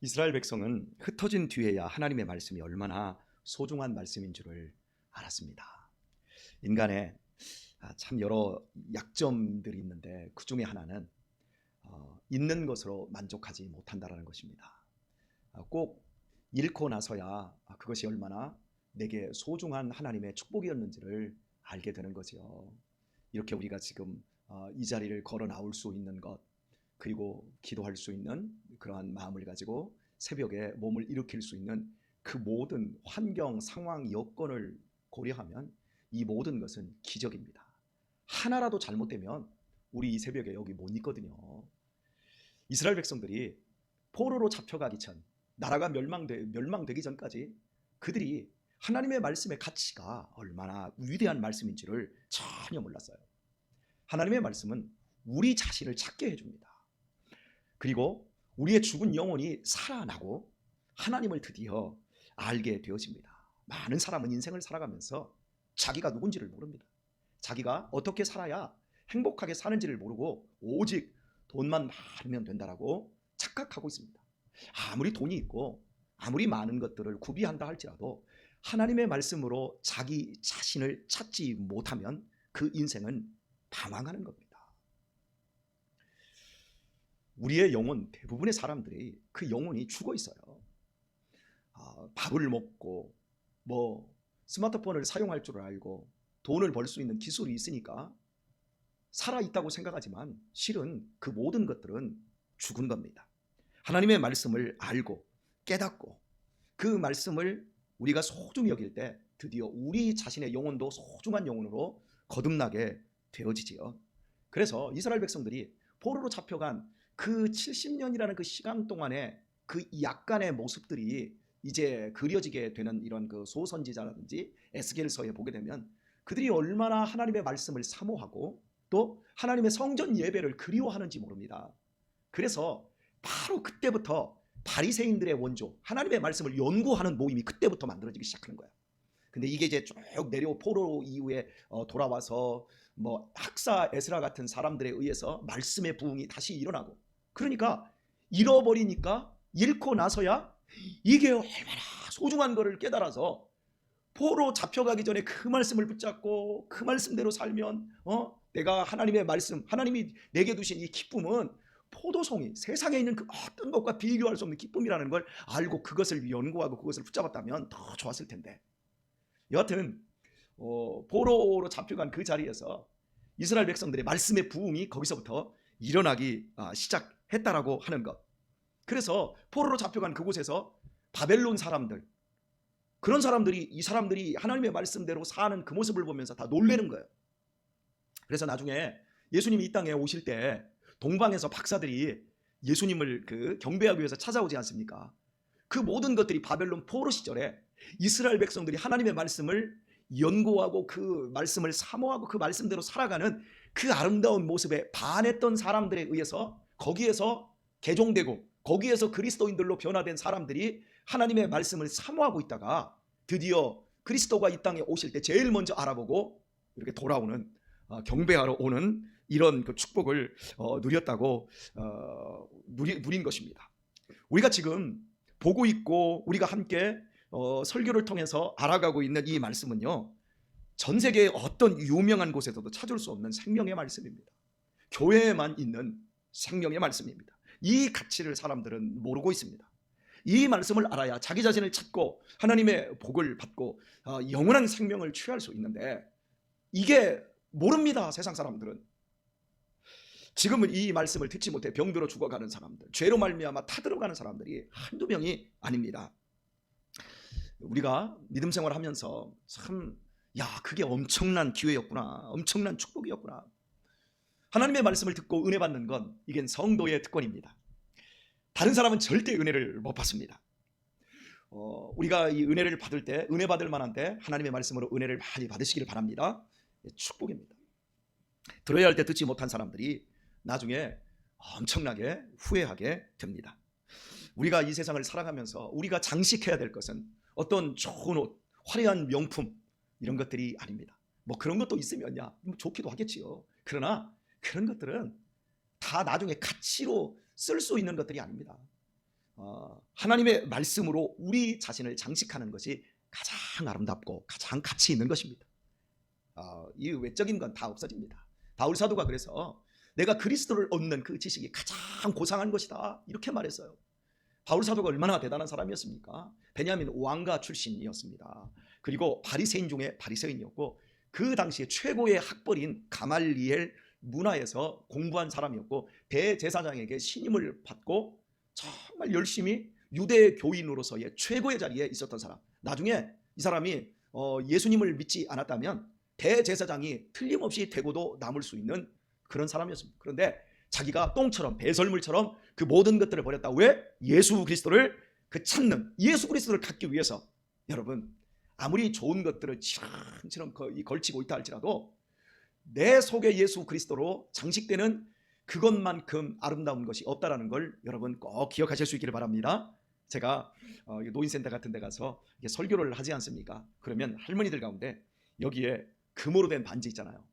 이스라엘 백성은 흩어진 뒤에야 하나님의 말씀이 얼마나 소중한 말씀인 줄을 알았습니다. 인간의 참 여러 약점들이 있는데 그 중에 하나는 있는 것으로 만족하지 못한다라는 것입니다. 꼭 잃고 나서야 그것이 얼마나 내게 소중한 하나님의 축복이었는지를 알게 되는 거죠. 이렇게 우리가 지금 이 자리를 걸어 나올 수 있는 것, 그리고 기도할 수 있는 그러한 마음을 가지고 새벽에 몸을 일으킬 수 있는 그 모든 환경, 상황, 여건을 고려하면 이 모든 것은 기적입니다. 하나라도 잘못되면 우리 이 새벽에 여기 못 있거든요. 이스라엘 백성들이 포로로 잡혀가기 전, 나라가 멸망되기 전까지 그들이 하나님의 말씀의 가치가 얼마나 위대한 말씀인지를 전혀 몰랐어요. 하나님의 말씀은 우리 자신을 찾게 해줍니다. 그리고 우리의 죽은 영혼이 살아나고 하나님을 드디어 알게 되어집니다. 많은 사람은 인생을 살아가면서 자기가 누군지를 모릅니다. 자기가 어떻게 살아야 행복하게 사는지를 모르고 오직 돈만 많으면 된다라고 착각하고 있습니다. 아무리 돈이 있고 아무리 많은 것들을 구비한다 할지라도 하나님의 말씀으로 자기 자신을 찾지 못하면 그 인생은 방황하는 겁니다. 우리의 영혼, 대부분의 사람들이 그 영혼이 죽어 있어요. 밥을 먹고 스마트폰을 사용할 줄 알고 돈을 벌 수 있는 기술이 있으니까 살아있다고 생각하지만 실은 그 모든 것들은 죽은 겁니다. 하나님의 말씀을 알고 깨닫고 그 말씀을 우리가 소중히 여길 때 드디어 우리 자신의 영혼도 소중한 영혼으로 거듭나게 되어지지요. 그래서 이스라엘 백성들이 포로로 잡혀간 그 70년이라는 그 시간 동안에 그 약간의 모습들이 이제 그려지게 되는 이런 그 소선지자라든지 에스겔서에 보게 되면 그들이 얼마나 하나님의 말씀을 사모하고 또 하나님의 성전 예배를 그리워하는지 모릅니다. 그래서 바로 그때부터 바리새인들의 원조, 하나님의 말씀을 연구하는 모임이 그때부터 만들어지기 시작하는 거예요. 근데 이게 이제 쭉 내려오 포로 이후에 돌아와서 학사 에스라 같은 사람들에 의해서 말씀의 부흥이 다시 일어나고, 그러니까 잃어버리니까 잃고 나서야 이게 얼마나 소중한 거를 깨달아서 포로 잡혀가기 전에 그 말씀을 붙잡고 그 말씀대로 살면 내가 하나님의 말씀, 하나님이 내게 두신 이 기쁨은 포도송이 세상에 있는 그 어떤 것과 비교할 수 없는 기쁨이라는 걸 알고 그것을 연구하고 그것을 붙잡았다면 더 좋았을 텐데, 여하튼 포로로 잡혀간 그 자리에서 이스라엘 백성들의 말씀의 부흥이 거기서부터 일어나기 시작했다라고 하는 것. 그래서 포로로 잡혀간 그곳에서 바벨론 사람들, 그런 사람들이 이 사람들이 하나님의 말씀대로 사는 그 모습을 보면서 다 놀라는 거예요. 그래서 나중에 예수님이 이 땅에 오실 때 동방에서 박사들이 예수님을 경배하기 위해서 찾아오지 않습니까? 그 모든 것들이 바벨론 포로 시절에 이스라엘 백성들이 하나님의 말씀을 연구하고 그 말씀을 사모하고 그 말씀대로 살아가는 그 아름다운 모습에 반했던 사람들에 의해서 거기에서 개종되고 거기에서 그리스도인들로 변화된 사람들이 하나님의 말씀을 사모하고 있다가 드디어 그리스도가 이 땅에 오실 때 제일 먼저 알아보고 이렇게 돌아오는, 경배하러 오는 이런 그 축복을 누렸다고 누린 것입니다. 우리가 지금 보고 있고 우리가 함께 설교를 통해서 알아가고 있는 이 말씀은요, 전 세계의 어떤 유명한 곳에서도 찾을 수 없는 생명의 말씀입니다. 교회에만 있는 생명의 말씀입니다. 이 가치를 사람들은 모르고 있습니다. 이 말씀을 알아야 자기 자신을 찾고 하나님의 복을 받고 영원한 생명을 취할 수 있는데 이게 모릅니다. 세상 사람들은. 지금은 이 말씀을 듣지 못해 병들어 죽어가는 사람들, 죄로 말미암아 타들어가는 사람들이 한두 명이 아닙니다. 우리가 믿음 생활을 하면서 참, 그게 엄청난 기회였구나, 엄청난 축복이었구나. 하나님의 말씀을 듣고 은혜 받는 건 이게 성도의 특권입니다. 다른 사람은 절대 은혜를 못 받습니다. 우리가 이 은혜를 받을 때, 은혜 받을 만한데 하나님의 말씀으로 은혜를 많이 받으시기를 바랍니다. 축복입니다. 들어야 할 때 듣지 못한 사람들이 나중에 엄청나게 후회하게 됩니다. 우리가 이 세상을 살아가면서 우리가 장식해야 될 것은 어떤 좋은 옷, 화려한 명품 이런 것들이 아닙니다. 그런 것도 있으면 좋기도 하겠지요. 그러나 그런 것들은 다 나중에 가치로 쓸 수 있는 것들이 아닙니다. 하나님의 말씀으로 우리 자신을 장식하는 것이 가장 아름답고 가장 가치 있는 것입니다. 이 외적인 건 다 없어집니다. 바울 사도가 그래서 내가 그리스도를 얻는 그 지식이 가장 고상한 것이다 이렇게 말했어요. 바울 사도가 얼마나 대단한 사람이었습니까? 베냐민 왕가 출신이었습니다. 그리고 바리새인 중에 바리새인이었고 그 당시에 최고의 학벌인 가말리엘 문화에서 공부한 사람이었고 대제사장에게 신임을 받고 정말 열심히 유대 교인으로서의 최고의 자리에 있었던 사람. 나중에 이 사람이 예수님을 믿지 않았다면 대제사장이 틀림없이 되고도 남을 수 있는 그런 사람이었습니다. 그런데 자기가 똥처럼 배설물처럼 그 모든 것들을 버렸다. 왜? 예수 그리스도를 찾는 예수 그리스도를 갖기 위해서. 여러분, 아무리 좋은 것들을 치렁치렁 걸치고 있다 할지라도 내 속에 예수 그리스도로 장식되는 그것만큼 아름다운 것이 없다라는 걸 여러분 꼭 기억하실 수 있기를 바랍니다. 제가 노인센터 같은 데 가서 설교를 하지 않습니까? 그러면 할머니들 가운데 여기에 금으로 된 반지 있잖아요.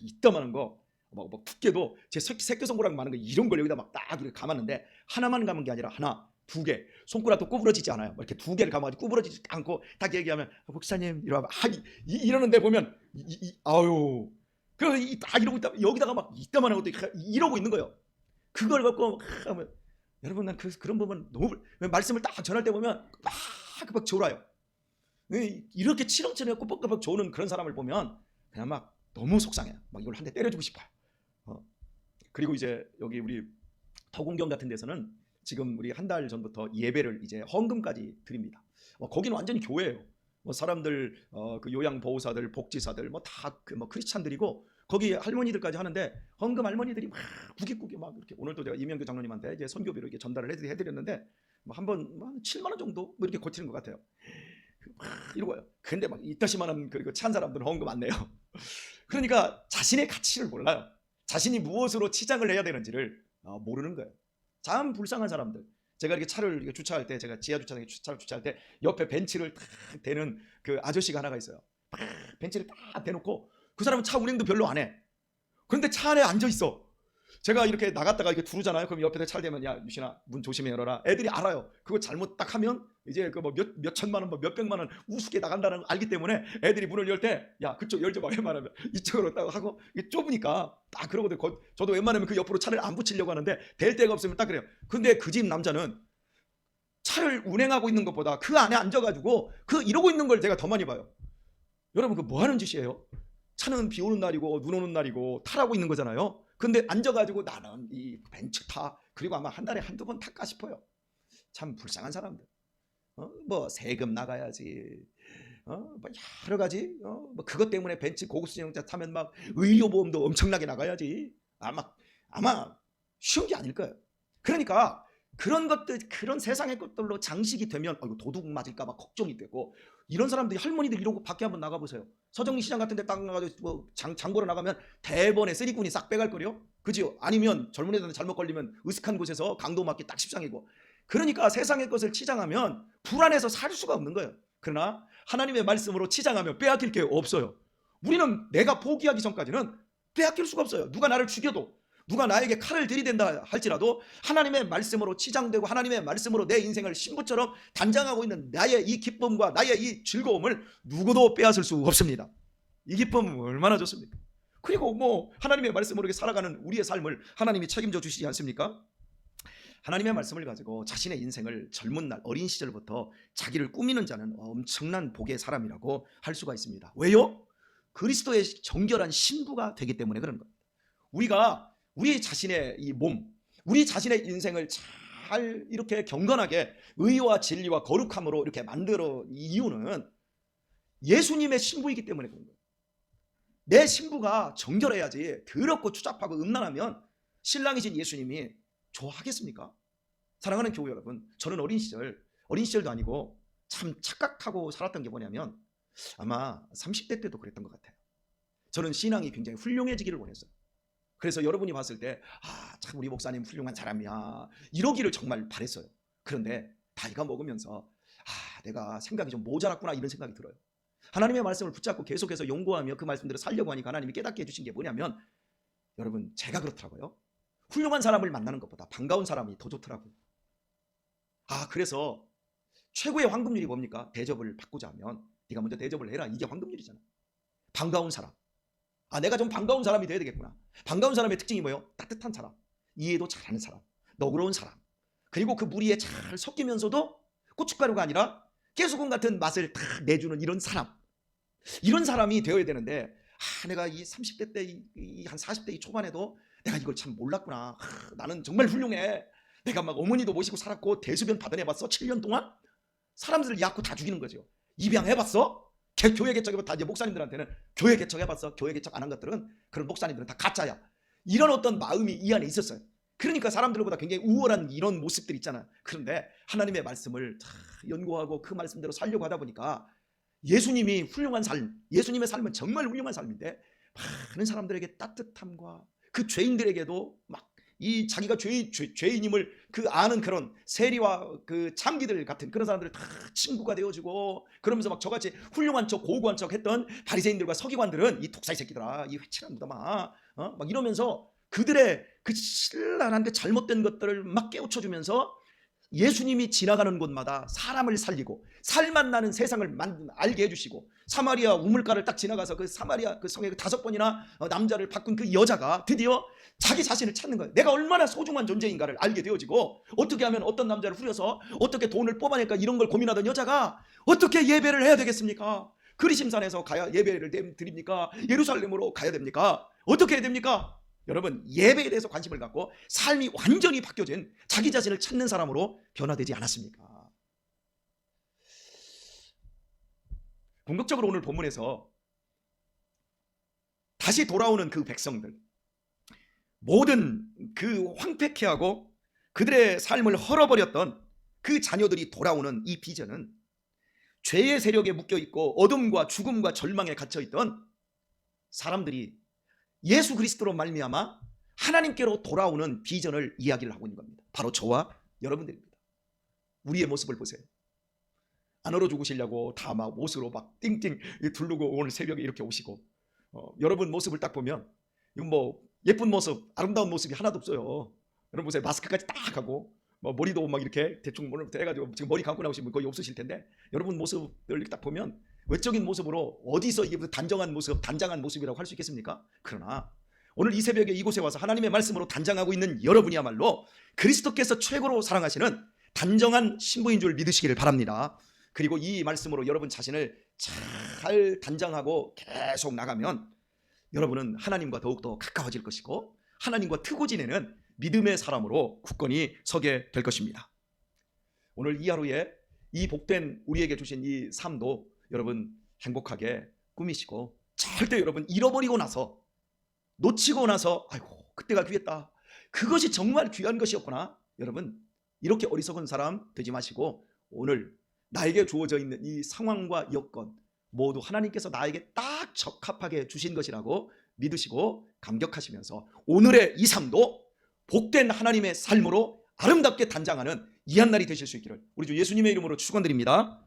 이따만한 거 뭐 두께도 제 새끼 손가락 많은 거 이런 걸 여기다 막 딱 이렇게 감았는데 하나만 감은 게 아니라 하나, 두 개, 손가락도 구부러지지 않아요. 이렇게 두 개를 감아가지고 구부러지지 않고 딱 얘기하면 목사님 이러면 이러는데 보면 아유 딱 이러고 있다 여기다가 막 이따만한 것도 이러고 있는 거예요. 그걸 갖고 하면 여러분 난 그런 부분 너무 말씀을 딱 전할 때 보면 막 졸아요. 이렇게 치렁치렁 꾸벅꾸벅 조는 그런 사람을 보면 그냥 막 너무 속상해요. 막 이걸 한 대 때려주고 싶어요. 그리고 이제 여기 우리 터공경 같은 데서는 지금 우리 한 달 전부터 예배를 이제 헌금까지 드립니다. 거기는 완전히 교회예요. 사람들 그 요양보호사들, 복지사들 다 크리스찬들이고 거기 할머니들까지 하는데 헌금 할머니들이 막 구깃구기 막 이렇게 오늘도 제가 이명규 장로님한테 이제 선교비로 이렇게 전달을 해드렸는데 한번 7만 원 정도 이렇게 고치는 것 같아요. 이러고요. 근데 막 이따시만한 그리고 찬 사람들은 헌금 안 내요. 그러니까 자신의 가치를 몰라요. 자신이 무엇으로 치장을 해야 되는지를 모르는 거예요. 참 불쌍한 사람들. 제가 이렇게 차를 주차할 때 제가 지하 주차장에 차를 주차할 때 옆에 벤치를 딱 대는 그 아저씨가 하나가 있어요. 벤치를 딱 대놓고 그 사람은 차 운행도 별로 안 해. 그런데 차 안에 앉아 있어. 제가 이렇게 나갔다가 이렇게 두르잖아요. 그럼 옆에서 차를 대면 야 유신아 문 조심히 열어라. 애들이 알아요. 그거 잘못 딱 하면 이제 그 몇 천만 원, 몇 백만 원 우습게 나간다는 걸 알기 때문에 애들이 문을 열 때 야 그쪽 열지 마 말하면 이쪽으로 딱 하고 이게 좁으니까 딱 그러거든. 저도 웬만하면 그 옆으로 차를 안 붙이려고 하는데 될 데가 없으면 딱 그래요. 근데 그 집 남자는 차를 운행하고 있는 것보다 그 안에 앉아가지고 이러고 있는 걸 제가 더 많이 봐요. 여러분 그 뭐 하는 짓이에요? 차는 비 오는 날이고 눈 오는 날이고 타라고 있는 거잖아요. 근데 앉아가지고 나는 이 벤츠 타 그리고 아마 한 달에 한두 번 탈까 싶어요. 참 불쌍한 사람들. 뭐 세금 나가야지. 뭐 여러 가지. 뭐 그것 때문에 벤츠 고급 승용차 타면 막 의료보험도 엄청나게 나가야지. 아마 쉬운 게 아닐 거예요. 그러니까 그런 것들 그런 세상의 것들로 장식이 되면 도둑 맞을까 봐 걱정이 되고 이런 사람들이 할머니들 이러고 밖에 한번 나가보세요. 서정리 시장 같은 데 딱 나가서 장 보러 나가면 대번에 쓰리꾼이 싹 빼갈 거요. 그죠? 아니면 젊은 애들한테 잘못 걸리면 으슥한 곳에서 강도 맞기 딱 십상이고. 그러니까 세상의 것을 치장하면 불안해서 살 수가 없는 거예요. 그러나 하나님의 말씀으로 치장하면 빼앗길 게 없어요. 우리는 내가 포기하기 전까지는 빼앗길 수가 없어요. 누가 나를 죽여도 누가 나에게 칼을 들이댄다 할지라도 하나님의 말씀으로 치장되고 하나님의 말씀으로 내 인생을 신부처럼 단장하고 있는 나의 이 기쁨과 나의 이 즐거움을 누구도 빼앗을 수 없습니다. 이 기쁨은 얼마나 좋습니까? 그리고 뭐 하나님의 말씀으로 이렇게 살아가는 우리의 삶을 하나님이 책임져 주시지 않습니까? 하나님의 말씀을 가지고 자신의 인생을 젊은 날 어린 시절부터 자기를 꾸미는 자는 엄청난 복의 사람이라고 할 수가 있습니다. 왜요? 그리스도의 정결한 신부가 되기 때문에 그런 겁니다. 우리가 우리 자신의 이 몸, 우리 자신의 인생을 잘 이렇게 경건하게 의와 진리와 거룩함으로 이렇게 만들어 이유는 예수님의 신부이기 때문에 그런 거예요. 내 신부가 정결해야지 더럽고 추잡하고 음란하면 신랑이신 예수님이 좋아하겠습니까? 사랑하는 교회 여러분, 저는 어린 시절도 아니고 참 착각하고 살았던 게 뭐냐면 아마 30대 때도 그랬던 것 같아요. 저는 신앙이 굉장히 훌륭해지기를 원했어요. 그래서 여러분이 봤을 때 참 우리 목사님 훌륭한 사람이야 이러기를 정말 바랬어요. 그런데 나이가 먹으면서 내가 생각이 좀 모자랐구나 이런 생각이 들어요. 하나님의 말씀을 붙잡고 계속해서 연구하며 그 말씀대로 살려고 하니까 하나님이 깨닫게 해주신 게 뭐냐면 여러분 제가 그렇더라고요. 훌륭한 사람을 만나는 것보다 반가운 사람이 더 좋더라고요. 그래서 최고의 황금률이 뭡니까? 대접을 받고자 하면 네가 먼저 대접을 해라. 이게 황금률이잖아. 반가운 사람. 내가 좀 반가운 사람이 돼야 되겠구나. 반가운 사람의 특징이 뭐예요? 따뜻한 사람, 이해도 잘하는 사람, 너그러운 사람, 그리고 그 무리에 잘 섞이면서도 고춧가루가 아니라 깨소금 같은 맛을 다 내주는 이런 사람. 이런 사람이 되어야 되는데 내가 이 30대 때 한 40대 이 초반에도 내가 이걸 참 몰랐구나. 나는 정말 훌륭해. 내가 막 어머니도 모시고 살았고 대수변 받아내봤어. 7년 동안 사람들을 얕고 다 죽이는 거죠. 입양해봤어? 교회 개척해봤어. 다 이제 목사님들한테는 교회 개척해봤어. 교회 개척 안 한 것들은 그런 목사님들은 다 가짜야. 이런 어떤 마음이 이 안에 있었어요. 그러니까 사람들보다 굉장히 우월한 이런 모습들 있잖아. 그런데 하나님의 말씀을 연구하고 그 말씀대로 살려고 하다 보니까 예수님이 훌륭한 삶, 예수님의 삶은 정말 훌륭한 삶인데 많은 사람들에게 따뜻함과 그 죄인들에게도 막 이 자기가 죄인임을 그 아는 그런 세리와 그 창기들 같은 그런 사람들 다 친구가 되어주고, 그러면서 막 저같이 훌륭한 척 고고한 척 했던 바리새인들과 서기관들은 이 독사이 새끼들아, 이 회칠한 무덤아, 막 이러면서 그들의 그 신랄한 그 잘못된 것들을 막 깨우쳐주면서 예수님이 지나가는 곳마다 사람을 살리고 살맛 나는 세상을 알게 해주시고, 사마리아 우물가를 딱 지나가서 그 사마리아 그 성에 5번이나 남자를 바꾼 그 여자가 드디어 자기 자신을 찾는 거예요. 내가 얼마나 소중한 존재인가를 알게 되어지고, 어떻게 하면 어떤 남자를 후려서 어떻게 돈을 뽑아낼까 이런 걸 고민하던 여자가 어떻게 예배를 해야 되겠습니까? 그리심산에서 가야 예배를 드립니까? 예루살렘으로 가야 됩니까? 어떻게 해야 됩니까? 여러분, 예배에 대해서 관심을 갖고 삶이 완전히 바뀌어진 자기 자신을 찾는 사람으로 변화되지 않았습니까? 궁극적으로 오늘 본문에서 다시 돌아오는 그 백성들, 모든 그 황폐케 하고 그들의 삶을 헐어버렸던 그 자녀들이 돌아오는 이 비전은 죄의 세력에 묶여있고 어둠과 죽음과 절망에 갇혀있던 사람들이 예수 그리스도로 말미암아 하나님께로 돌아오는 비전을 이야기를 하고 있는 겁니다. 바로 저와 여러분들입니다. 우리의 모습을 보세요. 안 얼어 죽으시려고 다 막 옷으로 막 띵띵 두르고 오늘 새벽에 이렇게 오시고, 여러분 모습을 딱 보면 이건 뭐 예쁜 모습, 아름다운 모습이 하나도 없어요. 여러분 보세요. 마스크까지 딱 하고 머리도 막 이렇게 대충 머리부터 해가지고 지금 머리 감고 나오시면 거의 없으실 텐데, 여러분 모습을 이렇게 딱 보면 외적인 모습으로 어디서 이게 단정한 모습, 단장한 모습이라고 할 수 있겠습니까? 그러나 오늘 이 새벽에 이곳에 와서 하나님의 말씀으로 단장하고 있는 여러분이야말로 그리스도께서 최고로 사랑하시는 단정한 신부인 줄 믿으시기를 바랍니다. 그리고 이 말씀으로 여러분 자신을 잘 단장하고 계속 나가면 여러분은 하나님과 더욱더 가까워질 것이고 하나님과 트고 지내는 믿음의 사람으로 굳건히 서게 될 것입니다. 오늘 이 하루에 이 복된 우리에게 주신 이 삶도 여러분 행복하게 꾸미시고, 절대 여러분 잃어버리고 나서 놓치고 나서 아이고 그때가 귀했다, 그것이 정말 귀한 것이었구나, 여러분 이렇게 어리석은 사람 되지 마시고 오늘 나에게 주어져 있는 이 상황과 여건 모두 하나님께서 나에게 딱 적합하게 주신 것이라고 믿으시고 감격하시면서 오늘의 이 삶도 복된 하나님의 삶으로 아름답게 단장하는 이 한 날이 되실 수 있기를 우리 주 예수님의 이름으로 축원드립니다.